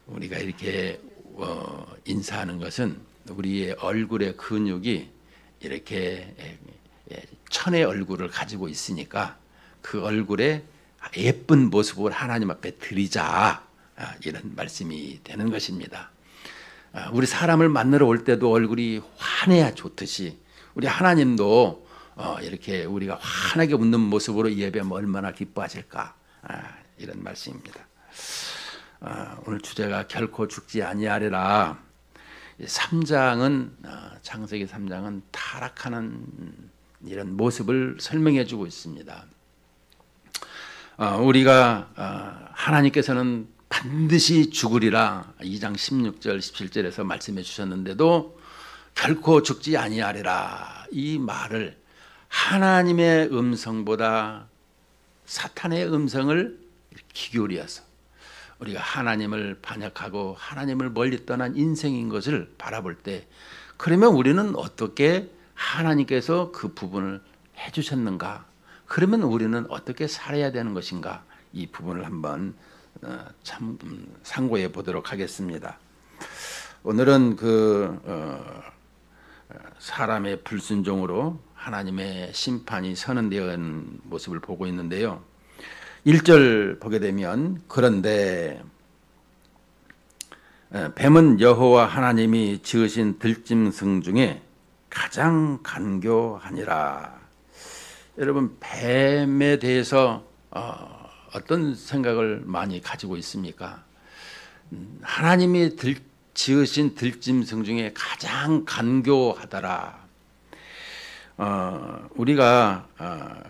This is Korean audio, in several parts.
우리가 이렇게 인사하는 것은 우리의 얼굴의 근육이 이렇게 천의 얼굴을 가지고 있으니까 그 얼굴에 예쁜 모습을 하나님 앞에 드리자, 이런 말씀이 되는 것입니다. 우리 사람을 만나러 올 때도 얼굴이 환해야 좋듯이 우리 하나님도 이렇게 우리가 환하게 웃는 모습으로 예배하면 얼마나 기뻐하실까, 이런 말씀입니다. 오늘 주제가 결코 죽지 아니하리라. 3장은 창세기 3장은 타락하는 이런 모습을 설명해 주고 있습니다. 우리가 하나님께서는 반드시 죽으리라 2장 16절 17절에서 말씀해 주셨는데도 결코 죽지 아니하리라, 이 말을 하나님의 음성보다 사탄의 음성을 기울여서 우리가 하나님을 반역하고 하나님을 멀리 떠난 인생인 것을 바라볼 때, 그러면 우리는 어떻게 하나님께서 그 부분을 해주셨는가, 그러면 우리는 어떻게 살아야 되는 것인가, 이 부분을 한번 참 상고해 보도록 하겠습니다. 오늘은 사람의 불순종으로 하나님의 심판이 선언되는 모습을 보고 있는데요. 1절 보게 되면, 그런데 뱀은 여호와 하나님이 지으신 들짐승 중에 가장 간교하니라. 여러분, 뱀에 대해서 어떤 생각을 많이 가지고 있습니까? 하나님이 지으신 들짐승 중에 가장 간교하더라. 우리가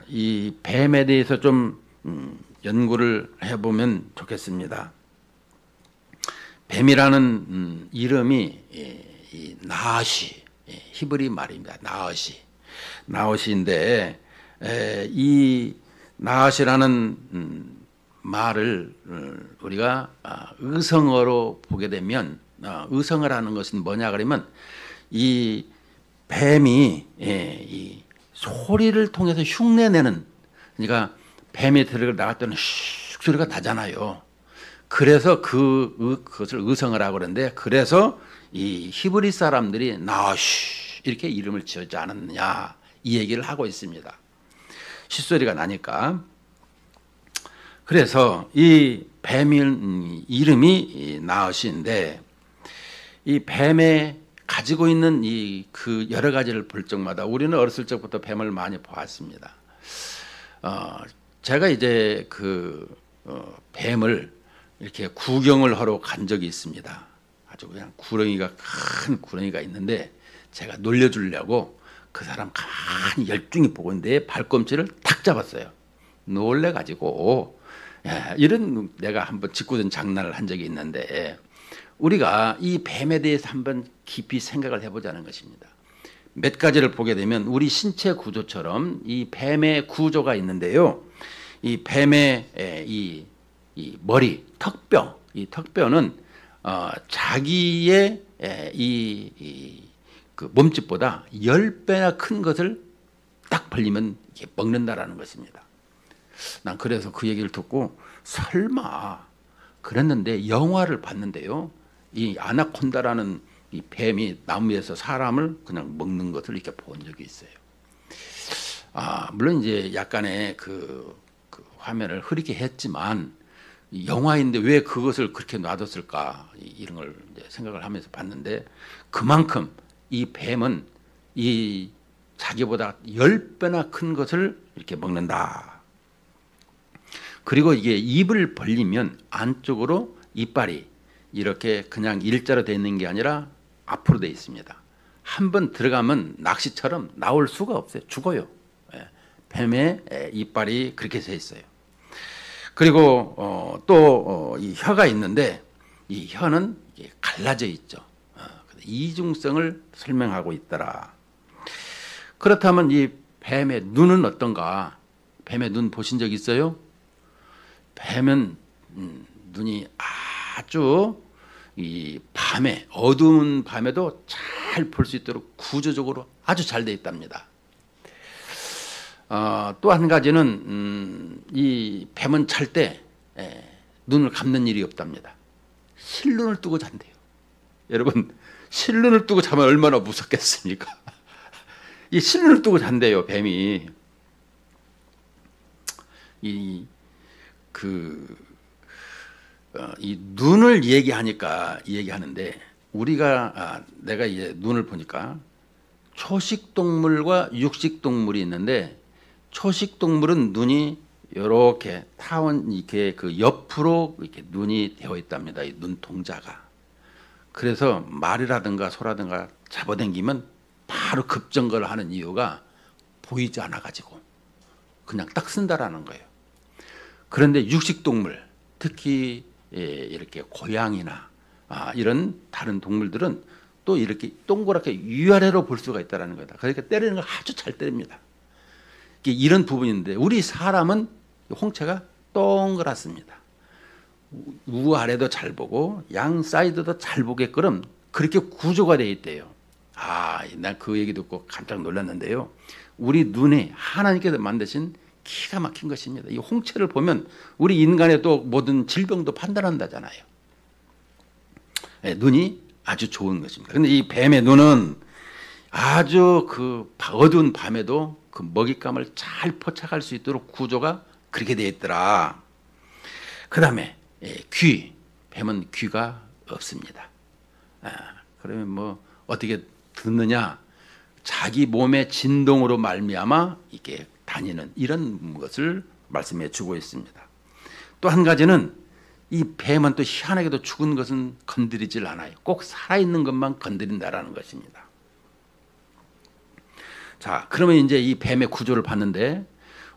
이 뱀에 대해서 좀 연구를 해보면 좋겠습니다. 뱀이라는 이름이 이 나엇이, 히브리 말입니다. 나엇인데, 이 나엇이라는 말을 우리가 의성어로 보게 되면, 의성어라는 것은 뭐냐 그러면 이 뱀이 이 소리를 통해서 흉내내는, 그러니까 뱀이 들어갈 때는 슉 소리가 나잖아요. 그래서 그것을 의성어라고 그러는데, 그래서 이 히브리 사람들이 나오시 이렇게 이름을 지었지 않았느냐, 이 얘기를 하고 있습니다. 쇳소리가 나니까. 그래서 이 뱀의 이름이 나엇인데, 이 뱀에 가지고 있는 그 여러 가지를 볼 적마다 우리는 어렸을 적부터 뱀을 많이 보았습니다. 제가 이제 뱀을 이렇게 구경을 하러 간 적이 있습니다. 아주 그냥 큰 구렁이가 있는데, 제가 놀려주려고 그 사람 가만히 열중히 보고 있는데 발꿈치를 탁 잡았어요. 놀래가지고, 이런 내가 한번 짓궂은 장난을 한 적이 있는데, 우리가 이 뱀에 대해서 한번 깊이 생각을 해보자는 것입니다. 몇 가지를 보게 되면 우리 신체 구조처럼 이 뱀의 구조가 있는데요. 이 뱀의 이 머리, 턱뼈, 이 턱뼈는 자기의 그 몸집보다 10배나 큰 것을 딱 벌리면 이렇게 먹는다라는 것입니다. 난 그래서 그 얘기를 듣고 설마 그랬는데, 영화를 봤는데요. 이 아나콘다라는 이 뱀이 나무에서 사람을 그냥 먹는 것을 이렇게 본 적이 있어요. 물론 이제 약간의 그 화면을 흐리게 했지만, 영화인데 왜 그것을 그렇게 놔뒀을까, 이런 걸 이제 생각을 하면서 봤는데, 그만큼 이 뱀은 이 자기보다 10배나 큰 것을 이렇게 먹는다. 그리고 이게 입을 벌리면 안쪽으로 이빨이 이렇게 그냥 일자로 되어 있는 게 아니라 앞으로 되어 있습니다. 한번 들어가면 낚시처럼 나올 수가 없어요. 죽어요. 뱀의 이빨이 그렇게 되어 있어요. 그리고 또 이 혀가 있는데, 이 혀는 갈라져 있죠. 이중성을 설명하고 있더라. 그렇다면 이 뱀의 눈은 어떤가? 뱀의 눈 보신 적 있어요? 뱀은 눈이 아주 이 밤에, 어두운 밤에도 잘 볼 수 있도록 구조적으로 아주 잘 되어 있답니다. 또 한 가지는 이 뱀은 잘 때 눈을 감는 일이 없답니다. 실눈을 뜨고 잔대요. 여러분, 실눈을 뜨고 자면 얼마나 무섭겠습니까? 이 실눈을 뜨고 잔대요, 뱀이. 이 눈을 얘기하는데 우리가 내가 이제 눈을 보니까 초식 동물과 육식 동물이 있는데, 초식 동물은 눈이 이렇게 이렇게 그 옆으로 이렇게 눈이 되어 있답니다. 이 눈동자가. 그래서 말이라든가 소라든가 잡아당기면 바로 급정거를 하는 이유가 보이지 않아 가지고 그냥 딱 쓴다라는 거예요. 그런데 육식 동물, 특히 이렇게 고양이나 이런 다른 동물들은 또 이렇게 동그랗게 위아래로 볼 수가 있다는 거다. 그러니까 때리는 걸 아주 잘 때립니다. 이런 부분인데 우리 사람은 홍채가 동그랗습니다. 우아래도 잘 보고 양 사이드도 잘 보게끔 그렇게 구조가 되어 있대요. 난 그 얘기 듣고 깜짝 놀랐는데요. 우리 눈에 하나님께서 만드신 기가 막힌 것입니다. 이 홍채를 보면 우리 인간의 또 모든 질병도 판단한다잖아요. 눈이 아주 좋은 것입니다. 그런데 이 뱀의 눈은 아주 그 어두운 밤에도 그 먹잇감을 잘 포착할 수 있도록 구조가 그렇게 되어 있더라. 그 다음에 귀, 뱀은 귀가 없습니다. 그러면 뭐 어떻게 듣느냐? 자기 몸의 진동으로 말미암아 이게 다니는 이런 것을 말씀해 주고 있습니다. 또 한 가지는 이 뱀은 또 희한하게도 죽은 것은 건드리질 않아요. 꼭 살아있는 것만 건드린다라는 것입니다. 자, 그러면 이제 이 뱀의 구조를 봤는데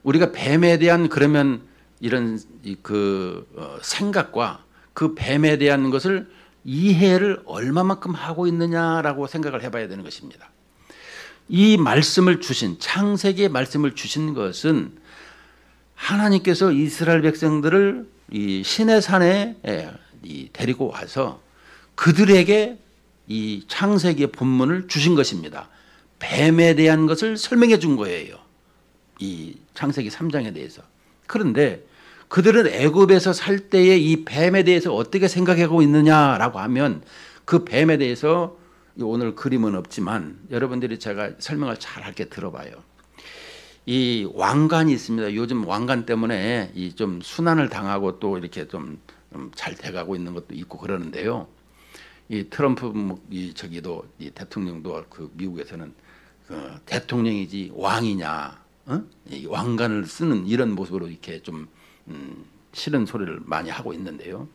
우리가 뱀에 대한 그러면 이런 생각과 그 뱀에 대한 것을 이해를 얼마만큼 하고 있느냐라고 생각을 해봐야 되는 것입니다. 이 말씀을 주신 창세기의 말씀을 주신 것은 하나님께서 이스라엘 백성들을 이 시내산에 데리고 와서 그들에게 이 창세기의 본문을 주신 것입니다. 뱀에 대한 것을 설명해 준 거예요. 이 창세기 3장에 대해서. 그런데 그들은 애굽에서 살 때에 이 뱀에 대해서 어떻게 생각하고 있느냐라고 하면 그 뱀에 대해서 오늘 그림은 없지만 여러분들이 제가 설명을 잘 할게 들어봐요. 이 왕관이 있습니다. 요즘 왕관 때문에 이 좀 순환을 당하고 또 이렇게 좀 잘 돼가고 있는 것도 있고 그러는데요. 이 트럼프 이 대통령도 그 미국에서는 대통령이지 왕이냐, 이 왕관을 쓰는 이런 모습으로 이렇게 좀 싫은 소리를 많이 하고 있는데요.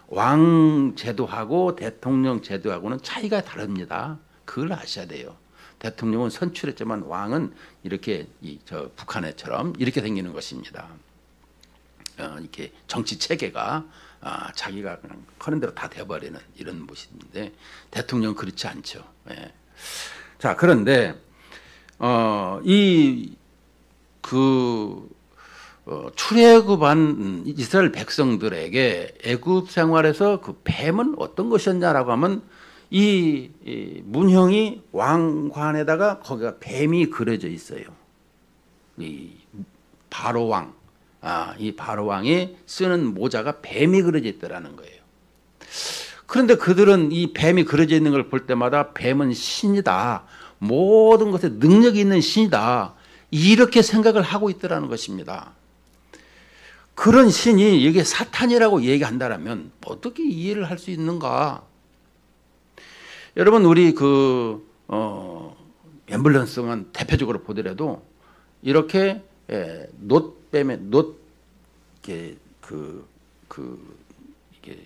왕 제도하고 대통령 제도하고는 차이가 다릅니다. 그걸 아셔야 돼요. 대통령은 선출했지만 왕은 이렇게 북한애처럼 이렇게 생기는 것입니다. 이렇게 정치 체계가 자기가 그냥 하는 대로 다 돼버리는 이런 모습인데 대통령은 그렇지 않죠. 자, 그런데 출애굽한 이스라엘 백성들에게 애굽 생활에서 그 뱀은 어떤 것이었냐라고 하면 이 문형이 왕관에다가 거기가 뱀이 그려져 있어요. 이 바로 왕, 이 바로 왕이 쓰는 모자가 뱀이 그려져 있더라는 거예요. 그런데 그들은 이 뱀이 그려져 있는 걸 볼 때마다 뱀은 신이다, 모든 것에 능력이 있는 신이다, 이렇게 생각을 하고 있더라는 것입니다. 그런 신이 이게 사탄이라고 얘기한다면 어떻게 이해를 할 수 있는가? 여러분, 우리 앰뷸런스만 대표적으로 보더라도 이렇게 놋뱀에 이게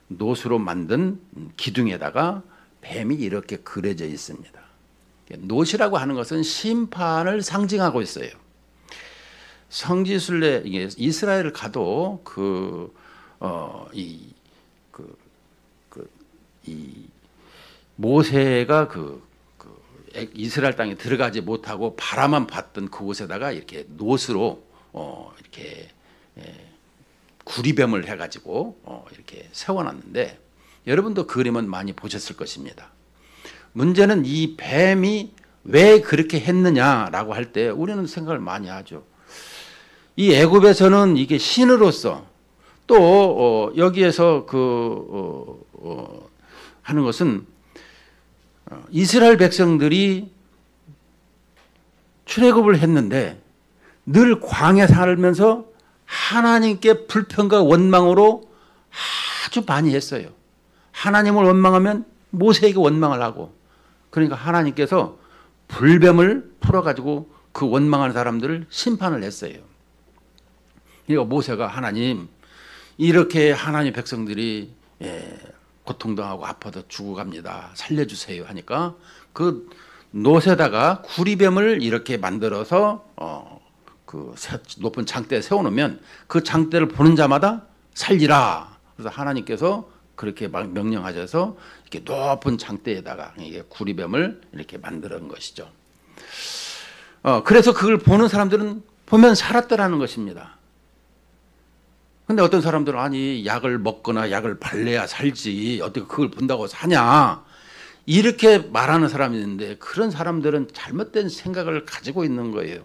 놋으로 만든 기둥에다가 뱀이 이렇게 그려져 있습니다. 놋이라고 하는 것은 심판을 상징하고 있어요. 성지순례 이스라엘을 가도 모세가 이스라엘 땅에 들어가지 못하고 바라만 봤던 그곳에다가 이렇게 놋으로 이렇게 구리뱀을 해가지고 이렇게 세워놨는데 여러분도 그 그림은 많이 보셨을 것입니다. 문제는 이 뱀이 왜 그렇게 했느냐라고 할 때 우리는 생각을 많이 하죠. 이 애굽에서는 이게 신으로서 또 여기에서 하는 것은 이스라엘 백성들이 출애굽을 했는데 늘 광야 살면서 하나님께 불평과 원망으로 아주 많이 했어요. 하나님을 원망하면 모세에게 원망을 하고, 그러니까 하나님께서 불뱀을 풀어가지고 그 원망하는 사람들을 심판을 했어요. 그러니까 모세가 하나님, 이렇게 하나님 백성들이 고통당하고 아파도 죽어갑니다. 살려주세요 하니까 그 놋에다가 구리뱀을 이렇게 만들어서 그 높은 장대에 세워놓으면 그 장대를 보는 자마다 살리라. 그래서 하나님께서 그렇게 막 명령하셔서 이렇게 높은 장대에다가 이게 구리뱀을 이렇게 만드는 것이죠. 그래서 그걸 보는 사람들은 보면 살았다라는 것입니다. 근데 어떤 사람들은 아니 약을 먹거나 약을 발라야 살지 어떻게 그걸 본다고 사냐 이렇게 말하는 사람이 있는데, 그런 사람들은 잘못된 생각을 가지고 있는 거예요.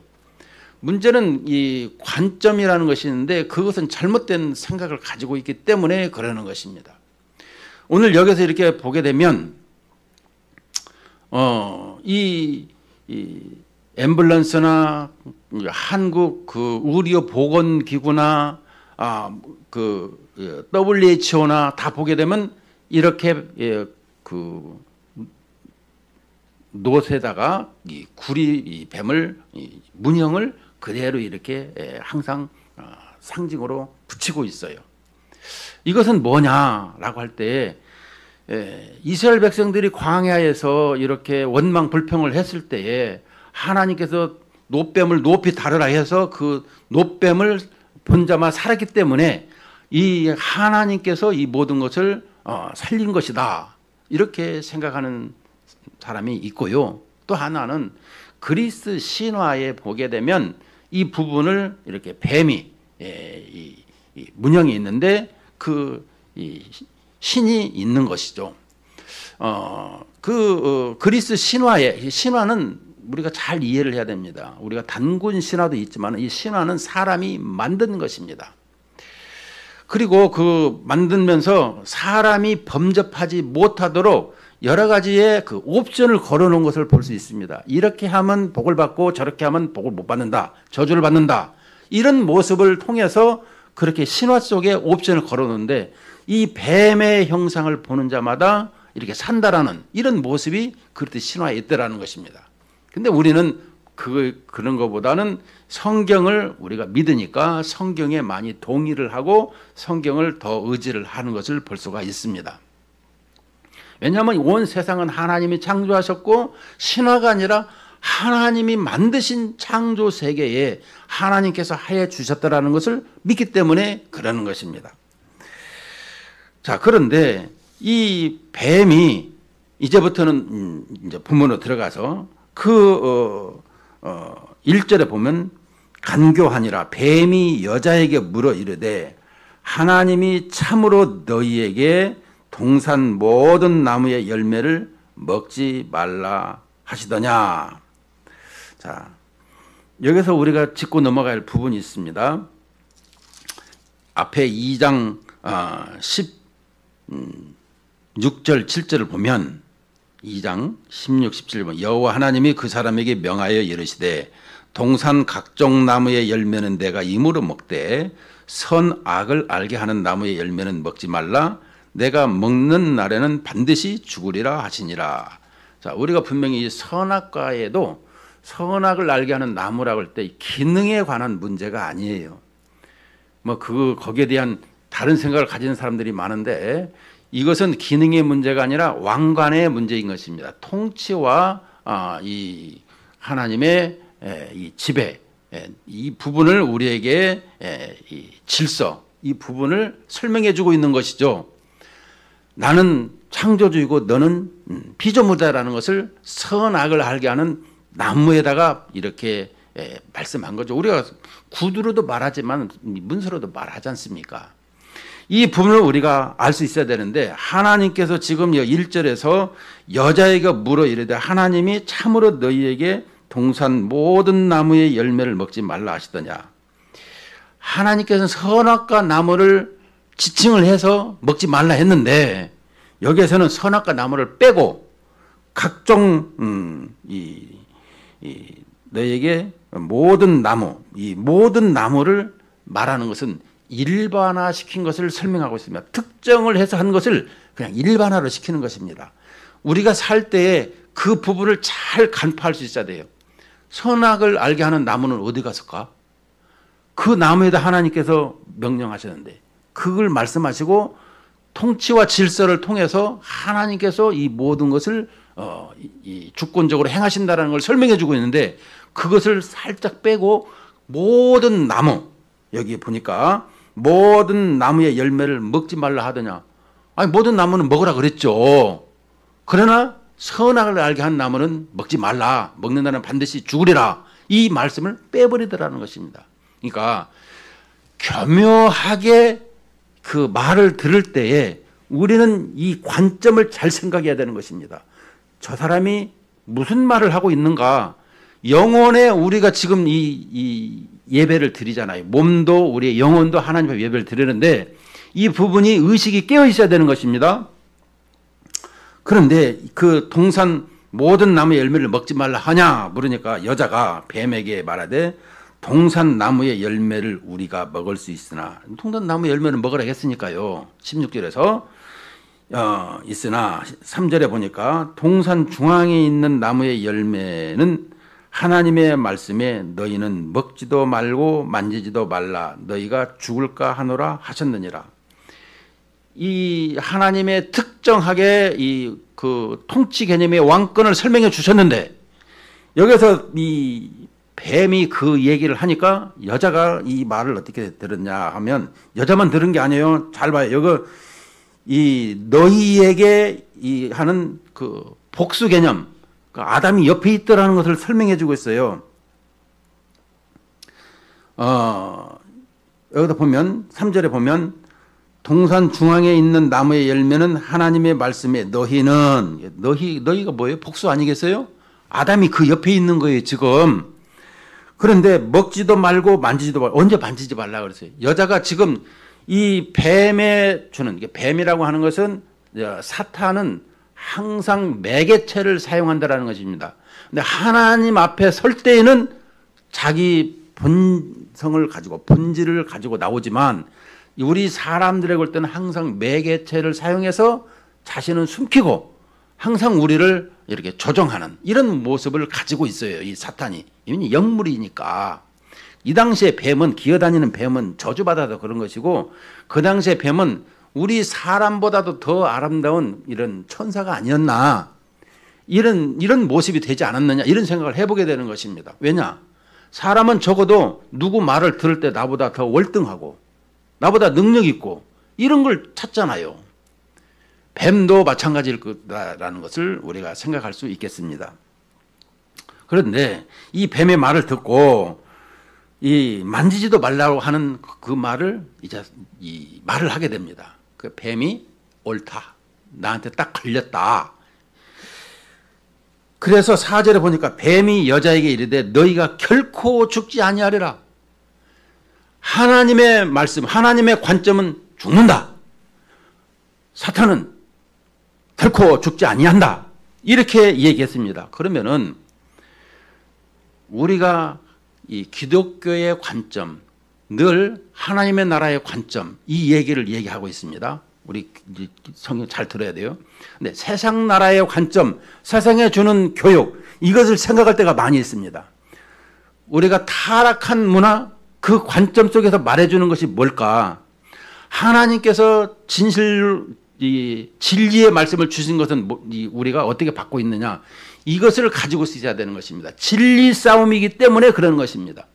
문제는 이 관점이라는 것이 있는데 그것은 잘못된 생각을 가지고 있기 때문에 그러는 것입니다. 오늘 여기서 이렇게 보게 되면 이 앰뷸런스나 한국 그 의료 보건기구나 그 WHO나 다 보게 되면 이렇게 그 놋에다가 이 구리 뱀을 문형을 그대로 이렇게 항상 상징으로 붙이고 있어요. 이것은 뭐냐라고 할 때 이스라엘 백성들이 광야에서 이렇게 원망 불평을 했을 때에 하나님께서 놋뱀을 높이 다르라 해서 그 놋뱀을 본 자만 살았기 때문에 이 하나님께서 이 모든 것을 살린 것이다, 이렇게 생각하는 사람이 있고요. 또 하나는 그리스 신화에 보게 되면 이 부분을 이렇게 뱀이 이 문형이 있는데 그 신이 있는 것이죠. 그리스 신화는 우리가 잘 이해를 해야 됩니다. 우리가 단군 신화도 있지만 이 신화는 사람이 만든 것입니다. 그리고 그 만들면서 사람이 범접하지 못하도록 여러 가지의 그 옵션을 걸어놓은 것을 볼 수 있습니다. 이렇게 하면 복을 받고 저렇게 하면 복을 못 받는다, 저주를 받는다, 이런 모습을 통해서 그렇게 신화 속에 옵션을 걸어놓는데 이 뱀의 형상을 보는 자마다 이렇게 산다라는 이런 모습이 그렇듯 신화에 있더라는 것입니다. 근데 우리는 그런 것보다는 성경을 우리가 믿으니까 성경에 많이 동의를 하고 성경을 더 의지를 하는 것을 볼 수가 있습니다. 왜냐하면 온 세상은 하나님이 창조하셨고 신화가 아니라 하나님이 만드신 창조 세계에 하나님께서 하여 주셨다라는 것을 믿기 때문에 그러는 것입니다. 자, 그런데 이 뱀이 이제부터는 이제 본문으로 들어가서 그 1절에 보면 간교하니라 뱀이 여자에게 물어 이르되 하나님이 참으로 너희에게 동산 모든 나무의 열매를 먹지 말라 하시더냐. 자, 여기서 우리가 짚고 넘어갈 부분이 있습니다. 앞에 2장 16절 7절을 보면 2장 16, 17절 보면 여호와 하나님이 그 사람에게 명하여 이르시되 동산 각종 나무의 열매는 내가 임으로 먹되 선악을 알게 하는 나무의 열매는 먹지 말라. 내가 먹는 날에는 반드시 죽으리라 하시니라. 자, 우리가 분명히 이 선악과에도 선악을 알게 하는 나무라고 할 때 기능에 관한 문제가 아니에요. 뭐 거기에 대한 다른 생각을 가지는 사람들이 많은데 이것은 기능의 문제가 아니라 왕관의 문제인 것입니다. 통치와 이 하나님의 이 지배, 이 부분을 우리에게 이 질서, 이 부분을 설명해 주고 있는 것이죠. 나는 창조주이고 너는 피조물다라는 것을 선악을 알게 하는 나무에다가 이렇게 말씀한 거죠. 우리가 구두로도 말하지만 문서로도 말하지 않습니까? 이 부분을 우리가 알 수 있어야 되는데 하나님께서 지금 1절에서 여자에게 물어 이르되 하나님이 참으로 너희에게 동산 모든 나무의 열매를 먹지 말라 하시더냐. 하나님께서는 선악과 나무를 지칭을 해서 먹지 말라 했는데 여기에서는 선악과 나무를 빼고 각종 너에게 모든 나무, 이 모든 나무를 말하는 것은 일반화시킨 것을 설명하고 있습니다. 특정을 해서 한 것을 그냥 일반화로 시키는 것입니다. 우리가 살 때에 그 부분을 잘 간파할 수 있어야 돼요. 선악을 알게 하는 나무는 어디 갔을까? 그 나무에다 하나님께서 명령하셨는데 그걸 말씀하시고 통치와 질서를 통해서 하나님께서 이 모든 것을 주권적으로 행하신다는 걸 설명해 주고 있는데 그것을 살짝 빼고 모든 나무, 여기 보니까 모든 나무의 열매를 먹지 말라 하더냐. 아니 모든 나무는 먹으라 그랬죠. 그러나 선악을 알게 한 나무는 먹지 말라. 먹는다는 반드시 죽으리라. 이 말씀을 빼버리더라는 것입니다. 그러니까 교묘하게 그 말을 들을 때에 우리는 이 관점을 잘 생각해야 되는 것입니다. 저 사람이 무슨 말을 하고 있는가. 영혼에 우리가 지금 이 예배를 드리잖아요. 몸도 우리의 영혼도 하나님 앞에 예배를 드리는데 이 부분이 의식이 깨어 있어야 되는 것입니다. 그런데 그 동산 모든 나무의 열매를 먹지 말라 하냐 물으니까 여자가 뱀에게 말하되 동산 나무의 열매를 우리가 먹을 수 있으나 동산 나무의 열매를 먹으라 했으니까요. 16절에서 있으나 3절에 보니까 동산 중앙에 있는 나무의 열매는 하나님의 말씀에 너희는 먹지도 말고 만지지도 말라 너희가 죽을까 하노라 하셨느니라. 이 하나님의 특정하게 이 그 통치 개념의 왕권을 설명해 주셨는데 여기서 이 뱀이 그 얘기를 하니까 여자가 이 말을 어떻게 들었냐 하면 여자만 들은 게 아니에요. 잘 봐요. 여기 이 너희에게 이 하는 그 복수 개념, 그 아담이 옆에 있더라는 것을 설명해 주고 있어요. 여기다 보면 3절에 보면 동산 중앙에 있는 나무의 열매는 하나님의 말씀에 너희가 뭐예요? 복수 아니겠어요? 아담이 그 옆에 있는 거예요 지금. 그런데 먹지도 말고 만지지도 말고 언제 만지지 말라 그랬어요. 여자가 지금 이 뱀에 주는 뱀이라고 하는 것은 사탄은 항상 매개체를 사용한다라는 것입니다. 근데 하나님 앞에 설 때에는 자기 본성을 가지고 본질을 가지고 나오지만 우리 사람들에게 올 때는 항상 매개체를 사용해서 자신은 숨기고 항상 우리를 이렇게 조종하는 이런 모습을 가지고 있어요. 이 사탄이. 이미 영물이니까. 이 당시에 뱀은 기어다니는 뱀은 저주받아서 그런 것이고 그 당시에 뱀은 우리 사람보다도 더 아름다운 이런 천사가 아니었나 이런 모습이 되지 않았느냐 이런 생각을 해보게 되는 것입니다. 왜냐? 사람은 적어도 누구 말을 들을 때 나보다 더 월등하고 나보다 능력 있고 이런 걸 찾잖아요. 뱀도 마찬가지일 거라는 것을 우리가 생각할 수 있겠습니다. 그런데 이 뱀의 말을 듣고 이 만지지도 말라고 하는 그 말을 이제 이 말을 하게 됩니다. 그 뱀이 옳다. 나한테 딱 걸렸다. 그래서 4절에 보니까 뱀이 여자에게 이르되 너희가 결코 죽지 아니하리라. 하나님의 말씀, 하나님의 관점은 죽는다. 사탄은 결코 죽지 아니한다. 이렇게 얘기했습니다. 그러면은 우리가 이 기독교의 관점, 늘 하나님의 나라의 관점, 이 얘기를 얘기하고 있습니다. 우리 성경 잘 들어야 돼요. 근데 세상 나라의 관점, 세상에 주는 교육, 이것을 생각할 때가 많이 있습니다. 우리가 타락한 문화, 그 관점 속에서 말해주는 것이 뭘까? 하나님께서 진리의 말씀을 주신 것은 우리가 어떻게 받고 있느냐? 이것을 가지고 있어야 되는 것입니다. 진리 싸움이기 때문에 그런 것입니다.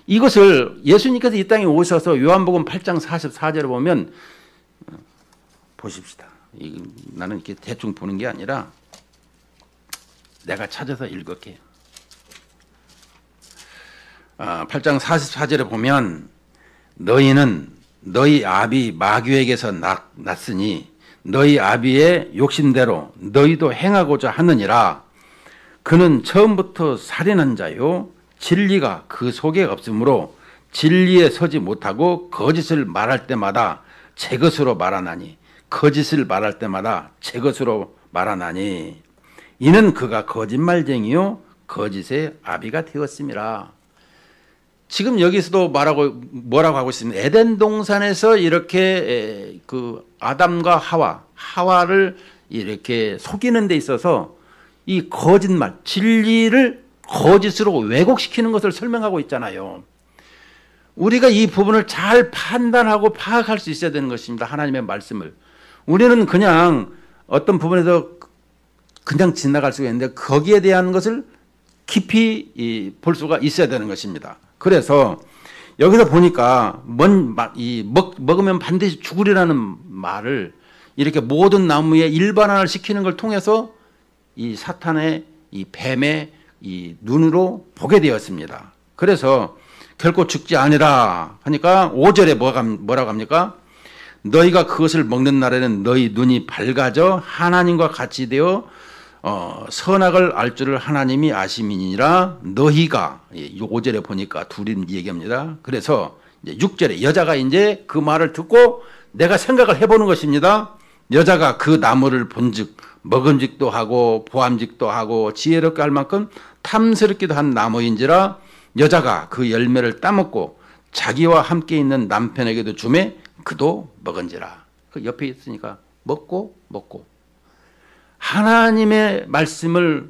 이것을 예수님께서 이 땅에 오셔서 요한복음 8장 44절에 보면 보십시다. 나는 이렇게 대충 보는 게 아니라 내가 찾아서 읽을게요. 8장 44절에 보면 너희는 너희 아비 마귀에게서 났으니 너희 아비의 욕심대로 너희도 행하고자 하느니라. 그는 처음부터 살인한 자요 진리가 그 속에 없으므로 진리에 서지 못하고 거짓을 말할 때마다 제 것으로 말하나니 거짓을 말할 때마다 제 것으로 말하나니 이는 그가 거짓말쟁이요 거짓의 아비가 되었음이라. 지금 여기서도 뭐라고 하고 있습니다. 에덴 동산에서 이렇게 그 아담과 하와를 이렇게 속이는 데 있어서 이 거짓말, 진리를 거짓으로 왜곡시키는 것을 설명하고 있잖아요. 우리가 이 부분을 잘 판단하고 파악할 수 있어야 되는 것입니다. 하나님의 말씀을. 우리는 그냥 어떤 부분에서 그냥 지나갈 수가 있는데 거기에 대한 것을 깊이 볼 수가 있어야 되는 것입니다. 그래서 여기서 보니까 먹으면 반드시 죽으리라는 말을 이렇게 모든 나무에 일반화를 시키는 걸 통해서 이 사탄의 이 뱀의 이 눈으로 보게 되었습니다. 그래서 결코 죽지 아니라 하니까 5절에 뭐라고 합니까? 너희가 그것을 먹는 날에는 너희 눈이 밝아져 하나님과 같이 되어 선악을 알 줄을 하나님이 아심이니라. 너희가 5절에 보니까 둘이 얘기합니다. 그래서 이제 6절에 여자가 이제 그 말을 듣고 내가 생각을 해보는 것입니다. 여자가 그 나무를 본즉 먹음직도 하고 보암직도 하고 지혜롭게 할 만큼 탐스럽기도 한 나무인지라. 여자가 그 열매를 따먹고 자기와 함께 있는 남편에게도 주매 그도 먹은지라. 그 옆에 있으니까 먹고 하나님의 말씀을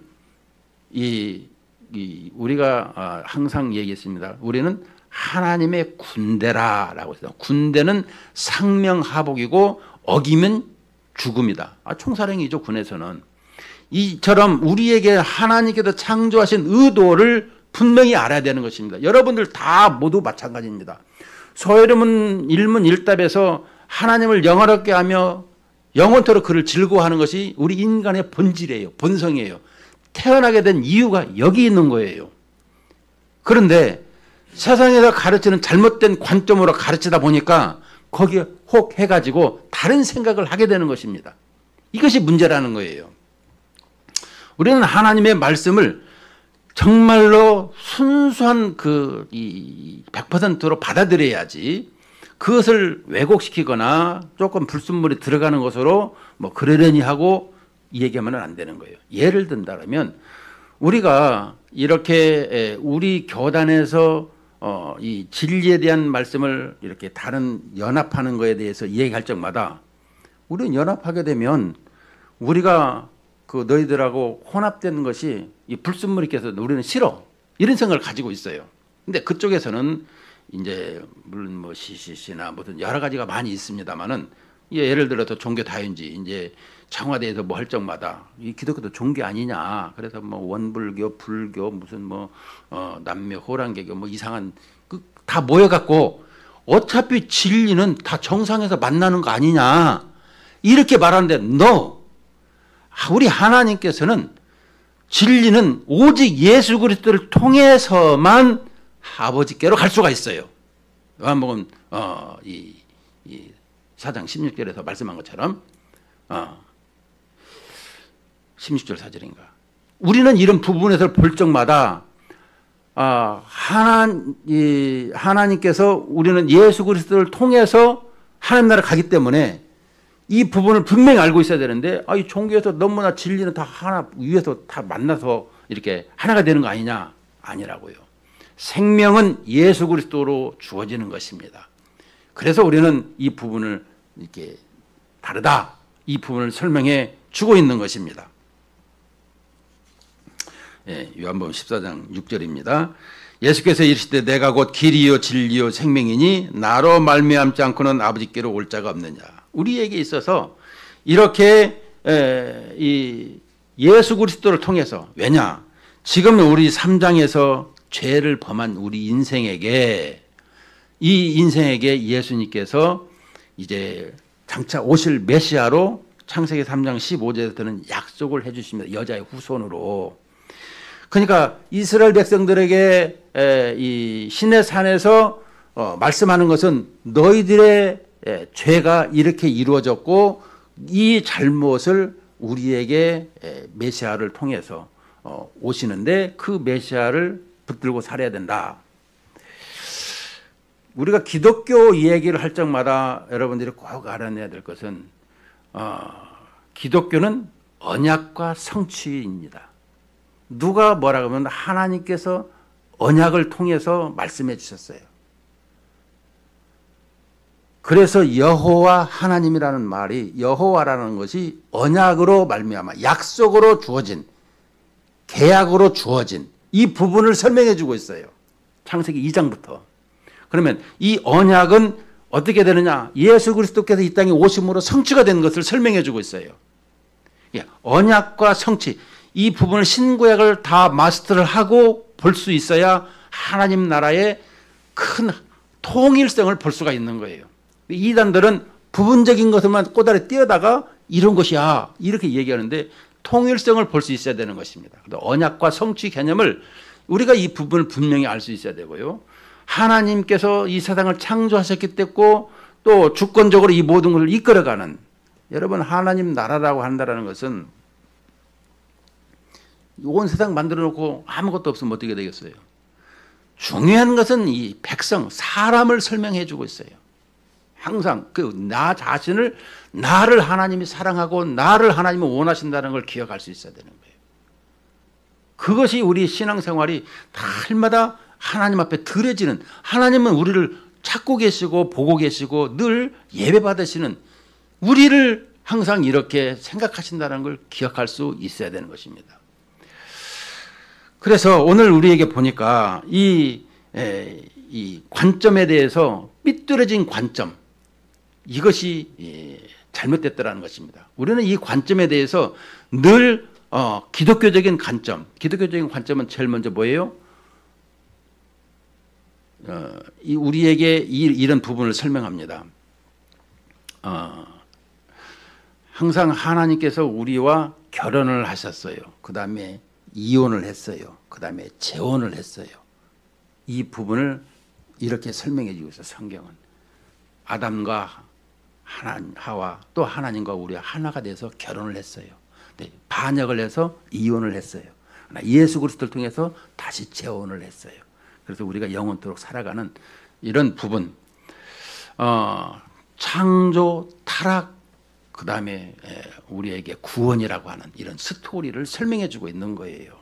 우리가 항상 얘기했습니다. 우리는 하나님의 군대라라고 했어요. 군대는 상명하복이고 어기면 죽음이다. 총사령이죠, 군에서는. 이처럼 우리에게 하나님께서 창조하신 의도를 분명히 알아야 되는 것입니다. 여러분들 다 모두 마찬가지입니다. 소요리문 일문일답에서 하나님을 영화롭게 하며 영원토록 그를 즐거워하는 것이 우리 인간의 본질이에요. 본성이에요. 태어나게 된 이유가 여기 있는 거예요. 그런데 세상에서 가르치는 잘못된 관점으로 가르치다 보니까 거기에 혹 해가지고 다른 생각을 하게 되는 것입니다. 이것이 문제라는 거예요. 우리는 하나님의 말씀을 정말로 순수한 100%로 받아들여야지 그것을 왜곡시키거나 조금 불순물이 들어가는 것으로 뭐 그러려니 하고 얘기하면 안 되는 거예요. 예를 든다면 우리가 이렇게 우리 교단에서 이 진리에 대한 말씀을 이렇게 다른 연합하는 것에 대해서 얘기할 적마다 우리는 연합하게 되면 우리가 그 너희들하고 혼합된 것이 이 불순물이 껴서 우리는 싫어. 이런 생각을 가지고 있어요. 근데 그쪽에서는 이제 물론 뭐 CCC나 무슨 여러 가지가 많이 있습니다만은 예를 들어서 종교 다윤지 이제 청와대에서 뭐 할 적마다 이 기독교도 종교 아니냐. 그래서 뭐 원불교, 불교 무슨 뭐 남묘 호랑개교 뭐 이상한 다 모여갖고 어차피 진리는 다 정상에서 만나는 거 아니냐. 이렇게 말하는데 no. 우리 하나님께서는 진리는 오직 예수 그리스도를 통해서만 아버지께로 갈 수가 있어요. 요한복음 이 4장 16절에서 말씀한 것처럼 16절 4절인가. 우리는 이런 부분에서 볼 적마다 하나님께서 우리는 예수 그리스도를 통해서 하나님 나라 가기 때문에 이 부분을 분명히 알고 있어야 되는데 이 종교에서 너무나 진리는 다 하나 위에서 다 만나서 이렇게 하나가 되는 거 아니냐. 아니라고요. 생명은 예수 그리스도로 주어지는 것입니다. 그래서 우리는 이 부분을 이렇게 다르다. 이 부분을 설명해 주고 있는 것입니다. 요한복음 14장 6절입니다. 예수께서 이르시되 내가 곧 길이요 진리요 생명이니 나로 말미암지 않고는 아버지께로 올 자가 없느냐. 우리에게 있어서 이렇게 이 예수 그리스도를 통해서 왜냐? 지금 우리 3장에서 죄를 범한 우리 인생에게 이 인생에게 예수님께서 이제 장차 오실 메시아로 창세기 3장 15절에서는 약속을 해 주십니다. 여자의 후손으로. 그러니까 이스라엘 백성들에게 이 신의 산에서 말씀하는 것은 너희들의 죄가 이렇게 이루어졌고 이 잘못을 우리에게 메시아를 통해서 오시는데 그 메시아를 붙들고 살아야 된다. 우리가 기독교 이야기를 할 적마다 여러분들이 꼭 알아내야 될 것은 기독교는 언약과 성취입니다. 누가 뭐라고 하면 하나님께서 언약을 통해서 말씀해 주셨어요. 그래서 여호와 하나님이라는 말이, 여호와라는 것이 언약으로 말미암아 약속으로 주어진, 계약으로 주어진 이 부분을 설명해 주고 있어요. 창세기 2장부터. 그러면 이 언약은 어떻게 되느냐? 예수 그리스도께서 이 땅에 오심으로 성취가 된 것을 설명해 주고 있어요. 언약과 성취, 이 부분을 신구약을 다 마스터를 하고 볼 수 있어야 하나님 나라의 큰 통일성을 볼 수가 있는 거예요. 이단들은 부분적인 것을만 꼬다리 띄어다가 이런 것이야 이렇게 얘기하는데 통일성을 볼 수 있어야 되는 것입니다. 언약과 성취 개념을 우리가 이 부분을 분명히 알 수 있어야 되고요. 하나님께서 이 세상을 창조하셨기 때문에 또 주권적으로 이 모든 것을 이끌어가는, 여러분 하나님 나라라고 한다는 것은 온 세상 만들어 놓고 아무것도 없으면 어떻게 되겠어요? 중요한 것은 이 백성, 사람을 설명해 주고 있어요. 항상 나 자신을, 나를 하나님이 사랑하고 나를 하나님이 원하신다는 걸 기억할 수 있어야 되는 거예요. 그것이 우리 신앙생활이 날마다 하나님 앞에 드려지는, 하나님은 우리를 찾고 계시고 보고 계시고 늘 예배 받으시는, 우리를 항상 이렇게 생각하신다는 걸 기억할 수 있어야 되는 것입니다. 그래서 오늘 우리에게 보니까 이 관점에 대해서 삐뚤어진 관점, 이것이 잘못됐다는 것입니다. 우리는 이 관점에 대해서 늘 기독교적인 관점, 기독교적인 관점은 제일 먼저 뭐예요? 우리에게 이런 부분을 설명합니다. 항상 하나님께서 우리와 결혼을 하셨어요. 그 다음에 이혼을 했어요. 그 다음에 재혼을 했어요. 이 부분을 이렇게 설명해 주고 있어요. 성경은. 아담과 하와, 또 하나님과 우리가 하나가 돼서 결혼을 했어요. 반역을 해서 이혼을 했어요. 예수 그리스도를 통해서 다시 재혼을 했어요. 그래서 우리가 영원토록 살아가는 이런 부분, 창조, 타락, 그 다음에 우리에게 구원이라고 하는 이런 스토리를 설명해 주고 있는 거예요.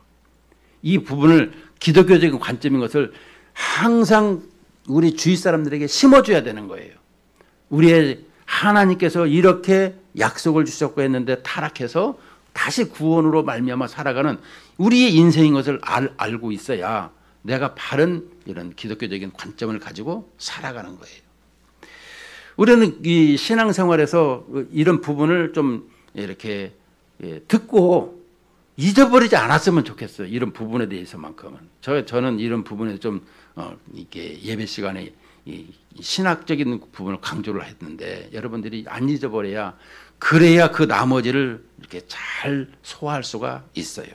이 부분을 기독교적인 관점인 것을 항상 우리 주위 사람들에게 심어줘야 되는 거예요. 우리의 하나님께서 이렇게 약속을 주셨고 했는데 타락해서 다시 구원으로 말미암아 살아가는 우리의 인생인 것을 알고 있어야 내가 바른 이런 기독교적인 관점을 가지고 살아가는 거예요. 우리는 이 신앙생활에서 이런 부분을 좀 이렇게 듣고 잊어버리지 않았으면 좋겠어요. 이런 부분에 대해서만큼은. 저는 이런 부분에 좀 이렇게 예배 시간에 이 신학적인 부분을 강조를 했는데 여러분들이 안 잊어버려야, 그래야 그 나머지를 이렇게 잘 소화할 수가 있어요.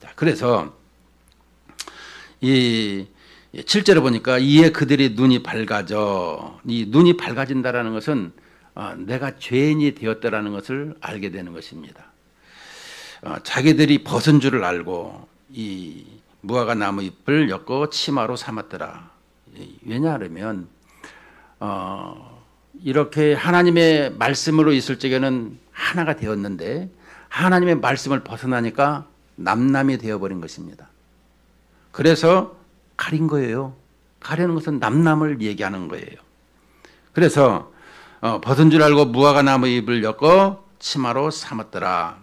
자, 그래서 이 7절에 보니까 이에 그들이 눈이 밝아져, 이 눈이 밝아진다라는 것은 내가 죄인이 되었다라는 것을 알게 되는 것입니다. 자기들이 벗은 줄을 알고 이 무화과 나무 잎을 엮어 치마로 삼았더라. 왜냐하면 이렇게 하나님의 말씀으로 있을 적에는 하나가 되었는데 하나님의 말씀을 벗어나니까 남남이 되어버린 것입니다. 그래서 가린 거예요. 가리는 것은 남남을 얘기하는 거예요. 그래서 벗은 줄 알고 무화과 나무 잎을 엮어 치마로 삼았더라.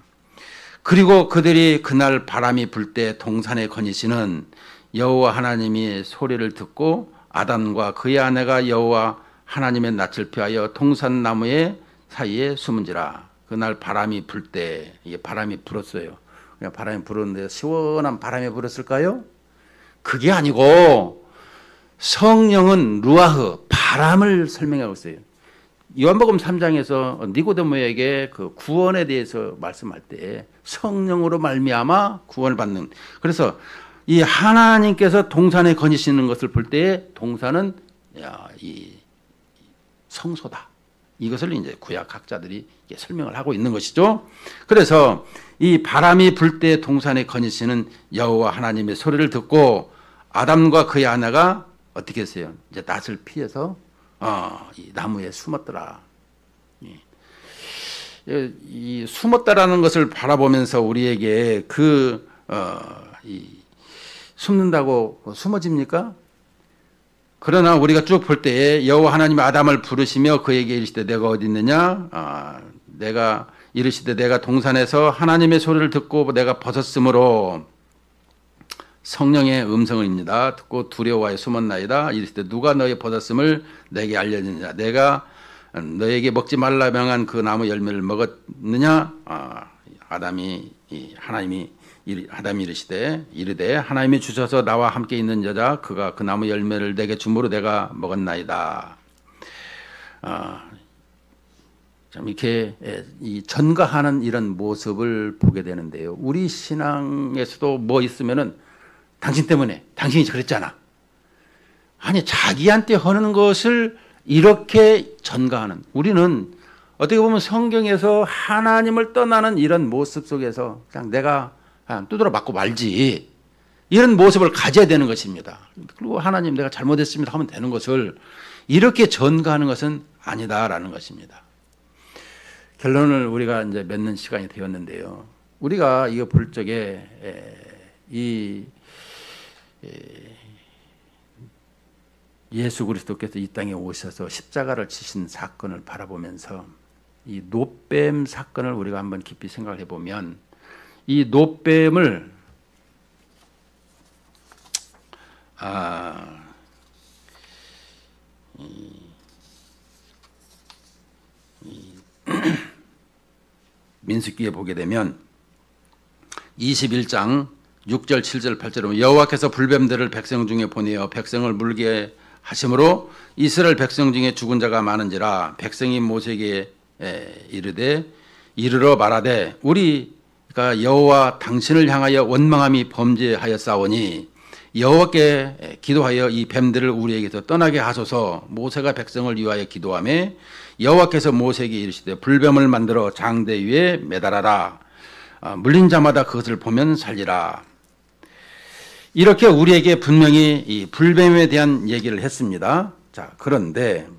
그리고 그들이 그날 바람이 불 때 동산에 거니시는 여호와 하나님이 소리를 듣고 아담과 그의 아내가 여호와 하나님의 낯을 피하여 동산 나무의 사이에 숨은지라. 그날 바람이 불 때, 이게 바람이 불었어요. 그냥 바람이 불었는데 시원한 바람이 불었을까요? 그게 아니고 성령은 루아흐, 바람을 설명하고 있어요. 요한복음 3장에서 니고데모에게 그 구원에 대해서 말씀할 때 성령으로 말미암아 구원을 받는, 그래서 이 하나님께서 동산에 거니시는 것을 볼 때 동산은 이 성소다. 이것을 이제 구약 학자들이 설명을 하고 있는 것이죠. 그래서 이 바람이 불 때 동산에 거니시는 여호와 하나님의 소리를 듣고 아담과 그의 아내가 어떻게 했어요? 이제 낯을 피해서 이 나무에 숨었더라. 이 숨었다라는 것을 바라보면서 우리에게 숨는다고 숨어집니까? 그러나 우리가 쭉 볼 때에 여호와 하나님이 아담을 부르시며 그에게 이르시되 내가 어디 있느냐? 내가 이르시되 내가 동산에서 하나님의 소리를 듣고 내가 벗었으므로 성령의 음성입니다. 듣고 두려워하여 숨었나이다. 이르시되 누가 너의 벗었음을 내게 알려주느냐? 내가 너에게 먹지 말라 명한 그 나무 열매를 먹었느냐? 아담이 이르되 하나님이 주셔서 나와 함께 있는 여자 그가 그 나무 열매를 내게 주므로 내가 먹었나이다. 참 이렇게 이 전가하는 이런 모습을 보게 되는데요. 우리 신앙에서도 뭐 있으면은 당신 때문에 당신이 그랬잖아. 아니 자기한테 하는 것을 이렇게 전가하는, 우리는 어떻게 보면 성경에서 하나님을 떠나는 이런 모습 속에서 그냥 내가 두드러 맞고 말지 이런 모습을 가져야 되는 것입니다. 그리고 하나님 내가 잘못했습니다 하면 되는 것을 이렇게 전가하는 것은 아니다라는 것입니다. 결론을 우리가 이제 맺는 시간이 되었는데요. 우리가 이거 볼 적에 예수 그리스도께서 이 땅에 오셔서 십자가를 지신 사건을 바라보면서 이 놋뱀 사건을 우리가 한번 깊이 생각을 해보면 이 놋뱀을 민수기에 보게 되면 21장 6절 7절 8절에 여호와께서 불뱀들을 백성 중에 보내어 백성을 물게 하심으로 이스라엘 백성 중에 죽은 자가 많은지라 백성이 모세에게 이르되 이르러 말하되 우리가 여호와 당신을 향하여 원망함이 범죄하였사오니 여호와께 기도하여 이 뱀들을 우리에게서 떠나게 하소서. 모세가 백성을 위하여 기도하며 여호와께서 모세에게 이르시되 불뱀을 만들어 장대 위에 매달아라. 물린 자마다 그것을 보면 살리라. 이렇게 우리에게 분명히 이 불뱀에 대한 얘기를 했습니다. 자, 그런데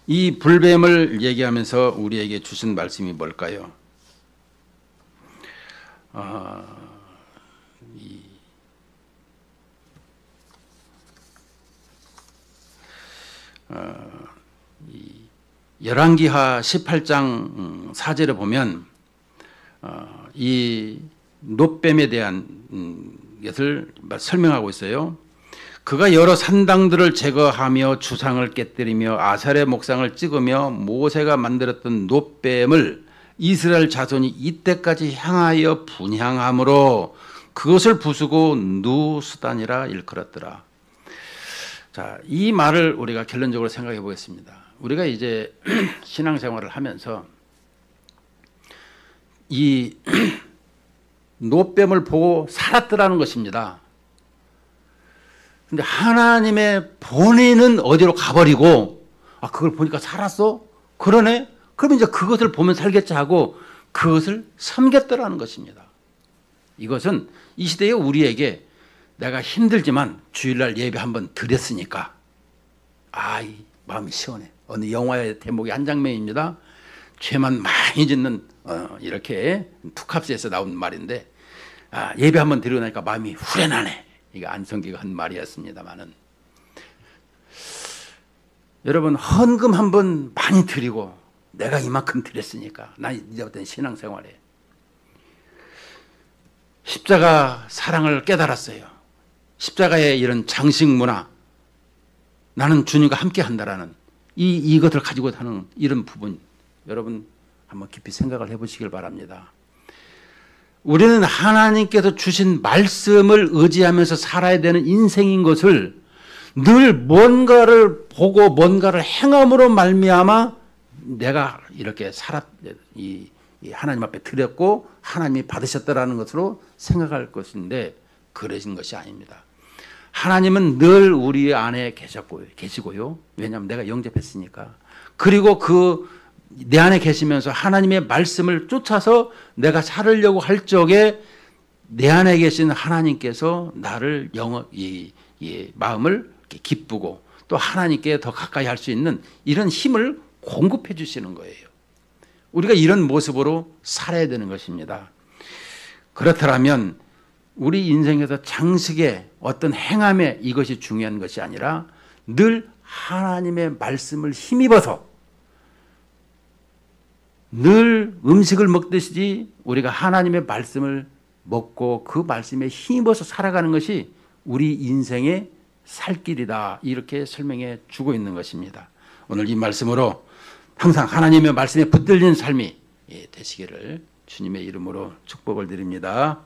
이 불뱀을 얘기하면서 우리에게 주신 말씀이 뭘까요? 열왕기하 18장 4절에 보면 이 놋뱀에 대한 것을 설명하고 있어요. 그가 여러 산당들을 제거하며 주상을 깨뜨리며 아살의 목상을 찍으며 모세가 만들었던 놋뱀을 이스라엘 자손이 이때까지 향하여 분향함으로 그것을 부수고 누수단이라 일컬었더라. 자, 이 말을 우리가 결론적으로 생각해 보겠습니다. 우리가 이제 신앙생활을 하면서 이 놋뱀을 보고 살았더라는 것입니다. 근데 하나님의 본인은 어디로 가버리고 그걸 보니까 살았어? 그러네? 그러면 이제 그것을 보면 살겠지 하고 그것을 섬겼더라는 것입니다. 이것은 이 시대에 우리에게 내가 힘들지만 주일날 예배 한번 드렸으니까 이 마음이 시원해. 어느 영화의 대목의 한 장면입니다. 죄만 많이 짓는 이렇게 투캅스에서 나온 말인데 예배 한번 드리고 나니까 마음이 후련하네. 이거 안성기가 한 말이었습니다만은 여러분 헌금 한번 많이 드리고 내가 이만큼 드렸으니까 나 이제부터는 신앙생활에 십자가 사랑을 깨달았어요. 십자가의 이런 장식 문화, 나는 주님과 함께 한다라는 이것을 가지고 사는 이런 부분, 여러분 한번 깊이 생각을 해보시길 바랍니다. 우리는 하나님께서 주신 말씀을 의지하면서 살아야 되는 인생인 것을 늘 뭔가를 보고 뭔가를 행함으로 말미암아 내가 이렇게 하나님 앞에 드렸고 하나님이 받으셨다라는 것으로 생각할 것인데 그러신 것이 아닙니다. 하나님은 늘 우리 안에 계시고요. 왜냐하면 내가 영접했으니까. 그리고 내 안에 계시면서 하나님의 말씀을 쫓아서 내가 살으려고 할 적에 내 안에 계신 하나님께서 나를 마음을 기쁘고 또 하나님께 더 가까이 할 수 있는 이런 힘을 공급해 주시는 거예요. 우리가 이런 모습으로 살아야 되는 것입니다. 그렇다면 우리 인생에서 장식의 어떤 행함에 이것이 중요한 것이 아니라 늘 하나님의 말씀을 힘입어서 늘 음식을 먹듯이 우리가 하나님의 말씀을 먹고 그 말씀에 힘입어서 살아가는 것이 우리 인생의 살 길이다, 이렇게 설명해 주고 있는 것입니다. 오늘 이 말씀으로 항상 하나님의 말씀에 붙들린 삶이 되시기를 주님의 이름으로 축복을 드립니다.